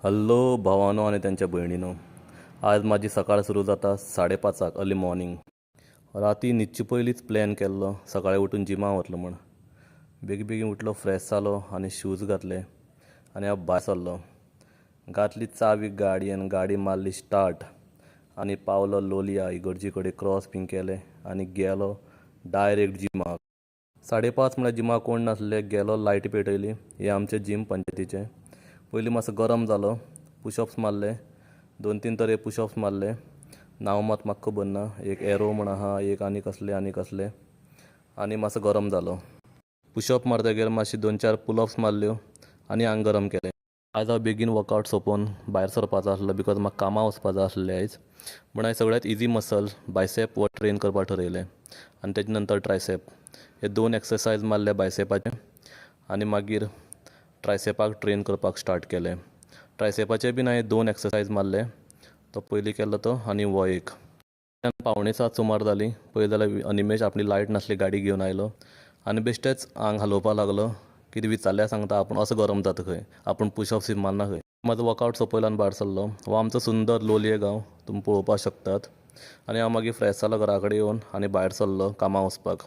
Hello भावानो आणि त्यांच्या भयणीनो. आज माझी सकाळ सुरू जाता 5:30 अर्ली मॉर्निंग. राती न्हिदचे पयलींच प्लॅन केल्लो सकाळीं उठून जिमा वतलो म्हण. बेगी बेगीन उठलो, फ्रेश जालो आनी शूज घातले आनी हांव भायर सरलो. घातली चावी गाडयेन, गाडी मारली स्टार्ट आनी पावलो लोलया इगर्जी कडेन. क्रॉस बीन केले आनी गेलो डायरेक्ट जिमाक. 5:30 म्हळ्यार जिमाक कोण नासले. गेलो, लायटी पेटयली. हे आमचें जीम पंचायतीचें. पयलीं मातसो गरम जालो, पुशअप्स मारले, 2-3 तरे पुशअप्स मारले. नांव मात म्हाका खबर ना, एक एरो म्हण आहा, एक आनी कसले आनी मातसो गरम जालो. पुशअप मारतकीर मातशी 2-4 पुलअप्स मारल्यो आनी आंग गरम केलें. आयज हांव बेगीन वर्कआवट सोंपोवन भायर सरपाचो आसलो, बिकॉज म्हाका कामां वचपाचें आसलें आयज. म्हण हांवें सगळ्यांत इजी मसल बायसेप वो ट्रेन करपाक ठरयलें आनी तेजे नंतर ट्रायसेप. हे 2 एक्सरसायज मारले बायसेपाचे आनी मागीर ट्रायसेपाक ट्रेन करपाक स्टार्ट केलें. ट्रायसेपाचे बीन हांवें 2 एक्सरसायज मारले. तो पयलीं केल्लो तो आनी हो एक. 5:45 सुमार जाली. पळयत जाल्यार अनिमेश आपली लायट नासली गाडी घेवन आयलो आनी बेश्टेच आंग हालोवपाक लागलो. कितें विचारल्यार सांगता आपूण असो गरम जाता खंय, आपूण पुशअप्स मारना खंय. म्हाजो वर्कआवट सोंपयलो आनी भायर सरलो. हो आमचो सुंदर लोलये गांव, तुमी पळोवपाक शकतात. आनी हांव मागीर फ्रेश जालो घरा कडेन येवन आनी भायर सरलो कामां वचपाक.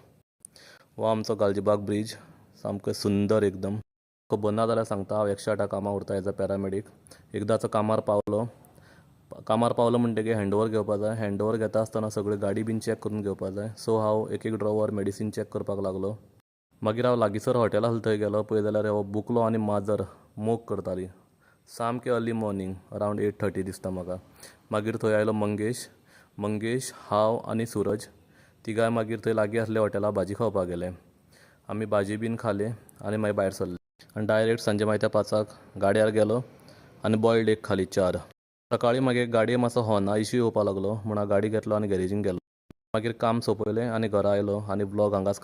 हो आमचो गालजीबाग ब्रीज, सामको सुंदर एकदम. खबर ना जाल्यार सांगता, हांव 108 कामां उरता एज अ पॅरामेडीक. एकदांचो कामार पावलो म्हणटकीर हँडओवर घेवपा जाय. हँडओवर घेता आसतना सगळी गाडी बीन चॅक करून घेवपा जाय. सो हांव एक ड्रॉवर मेडिसीन चॅक करपाक लागलो. मागीर हांव लागींसर हॉटेल आसलें थंय गेलो. पळय जाल्यार हो बुकलो आनी माजर मोग करताली. सामकें अर्ली मॉर्निंग, अरावंड 8:30 दिसता म्हाका. मागीर थंय आयलो मंगेश, हांव आनी सूरज. तिगाय मागीर थंय लागीं आसल्या हॉटेलाक भाजी खावपाक गेले. आमी भाजी बीन खाली आनी मागीर भायर सरले आनी डायरेक्ट सांजे मायत्या 5:00 गाड्यार गेलो आनी बॉयल्ड एग खाली 4. सकाळीं मागीर गाडये मातसो हॉर्ना इश्यू येवपाक लागलो म्हूण हांव गाडी घेतलो आनी गॅरेजीन गेलो. मागीर काम सोंपयलें आनी घरा आयलो आनी व्लॉग हांगाच